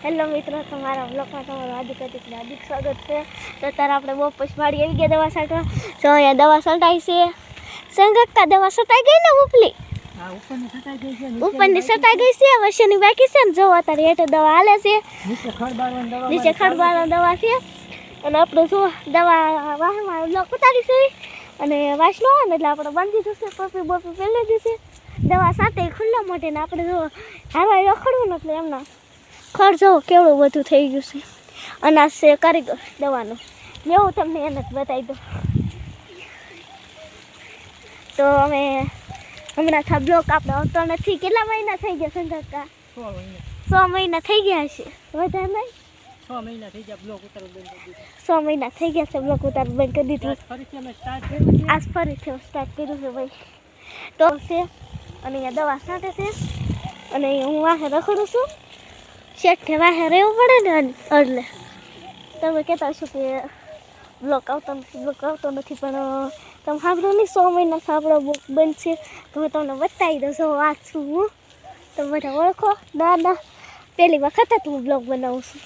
Hello મિત્રો, તમારા બ્લોગમાં તમારું હાર્દિક સ્વાગત છે. તો અત્યારે આપણે બહુ પછવાડી આવી ગયા દવા છાંટવા. તો અહીંયા દવા છંટાઈ છે. સંગક્કા દવા છંટાઈ ગઈ ને ઉપલી? હા, ઉપરની છંટાઈ ગઈ છે. ઉપરની છંટાઈ ગઈ છે, વચ્ચેની બાકી છે ને. જો અત્યારે હેઠે દવા હાલે છે. નીચે ખડબાળવાની દવા છે. અને આપણે જો દવા વાહમાં બ્લોક ઉતારી છે. અને વાસ ન હોય ને એટલે આપણે બાંધી દીધું છે. પપી બોપી પહેલી દીધી દવા સાથે ખુલ્લા મોટે ને આપણે જો હવા રખડવું ને એટલે એમના ખર્ચો કેવડું બધું થઈ ગયું છે. અનાજ છે કારીગર દવાનું એવું તમને એને જ બતાવી દઉં. તો અમે હમણાં થા બ્લોક આપણે આવતો નથી. કેટલા મહિના થઈ ગયા સંગકા? 6 મહિના થઈ ગયા હશે, વધારે નહીં. 6 મહિના થઈ ગયા બ્લોક ઉતારવું બંધ કરી દીધું. 6 મહિના થઈ ગયા છે બ્લોક ઉતારવું બંધ કરી દીધું. ફરીથી અમે સ્ટાર્ટ કર્યું છે. આજ ફરીથી સ્ટાર્ટ કર્યું છે ભાઈ. તો છે અને અહીંયા દવા છાંટે છે અને અહીંયા હું વાહે રખડું છું. શેઠે વાહે રહેવું પડે ને એટલે તમે કહેતા હશો કે બ્લોક આવતો નથી પણ તમે સાંભળો નહીં. 100 મહિના સાંભળો બુક બંધ છે. તો હું તમને બતાવી દઉં છું. વાત છું હું, તમે બધા ઓળખો. દાદા પહેલી વખત જ હું બ્લોગ બનાવું છું.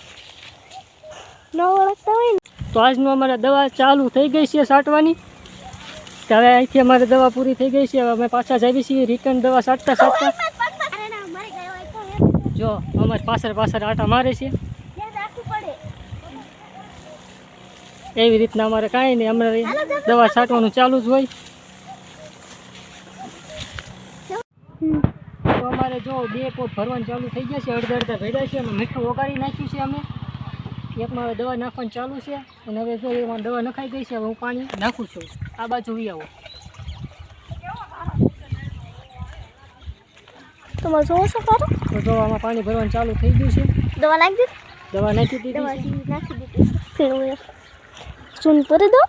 ન ઓળખતા હોય ને તો આજનું અમારે દવા ચાલુ થઈ ગઈ છે છાંટવાની. હવે અહીંથી અમારે દવા પૂરી થઈ ગઈ છે. હવે અમે પાછા જઈએ છીએ રિટર્ન દવા છાંટતા. જો અમારે પાછળ આટા મારે છે. એવી રીતના અમારે કાંઈ નહીં, અમારે દવા છાંટવાનું ચાલુ જ હોય. તો અમારે જો 2 પોટ ભરવાનું ચાલુ થઈ ગયા છે. અડધા ભર્યા છે. અમે મીઠું ઓગાળી નાખ્યું છે. અમે એકમાં હવે દવા નાખવાનું ચાલુ છે. અને હવે જો એમાં દવા નખાઈ ગઈ છે. હવે હું પાણી નાખું છું. આ બાજુ વી આવો. તમારે જોવો છો પારો? તો જો આમાં પાણી ભરવાનું ચાલુ થઈ ગયું છે. દવા નાખી દીધી? દવા નાખી દીધી દવા છે. નાખી દીધી. ફીણું ચૂન પૂરી દો.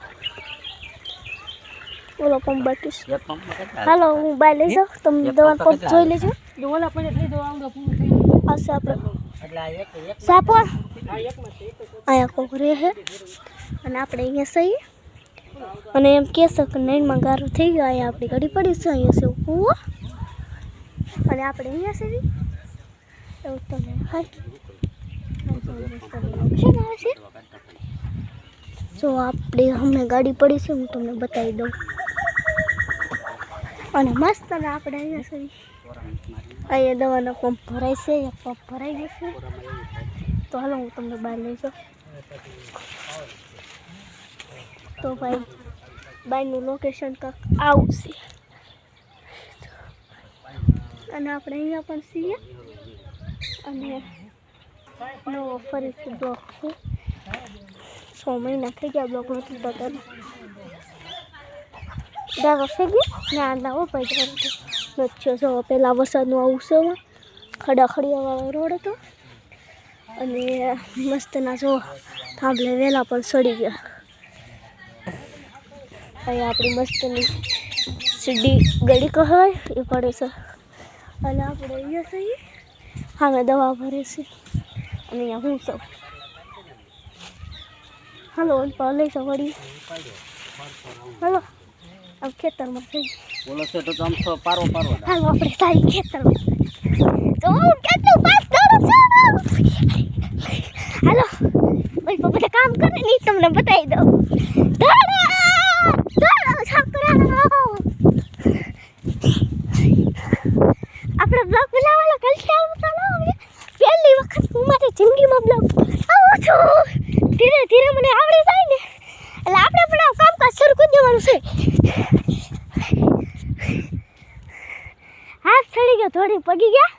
ઓલો પંપ બાકી છે. હાલો હું બાય લઈ જાઉં. તમે દવા પંપ જોઈ લેજો. ઓલા પડે લઈ દો. આવડો પૂરું થઈ ગયું. પાસે આપણે સાપો અહીંયા કોક રહે છે અને આપણે અહીંયા સહી અને એમ કહેશે કે નૈનમાં ગારું થઈ ગયું. અહીંયા આપણી ઘડી પડી છે. અહીંયા છે કૂવો અને આપણે અહીંયા સહી એવું તમે જો આપણે હમણાં ગાડી પડી છે. હું તમને બતાવી દઉં. અને મસ્ત ને આપણે અહીંયા સહી અહીંયા દવાનો પંપ ભરાય છે. એક પંપ ભરાઈ ગયો છે. તો હાલો હું તમને બહાર લઈ જાઉં. તો ભાઈ બહારનું લોકેશન કાંક આવું છે. અને આપણે અહીંયા પણ છીએ અને નવો ફરીથી બ્લોક છે. 6 મહિના થઈ ગયા બ્લોક નથી થતો. દવા થઈ ગઈ ના લાવો ભાઈ નથી. જો પહેલાં વરસાદનું આવું છે. ખડાખડીયાવાળો રોડ હતો અને મસ્તના જો થાંભલે વહેલા પણ સડી ગયા. અહીંયા આપણી મસ્તની સીડી ગળી કહેવાય એ પડે છે. અને આપણે અહીંયા છીએ સામે દવા ભરે છે અને અહીંયા હું સૌ હાલો લઈ જાઓ વળી. હાલો આમ ખેતરમાં થઈ બોલો છે તો આમ તો પારો હાલો આપણે સારી ખેતરમાં તો કેટલું પાસ કરું છું. હાલો ભાઈ બધા કામ કરે ને તમને બતાવી દઉં. આપણે બ્લોગ બનાવવાનો કંટાળો તો ન આવે. પહેલી વખત હું મારી જિંદગીમાં બ્લોગ આવું છું. ધીરે ધીરે મને આવડી જાય ને એટલે આપણે પણ આ કામકાજ શરૂ કરી દેવાનું છે. હાથ ચડી ગયો, થોડી પગી ગયા.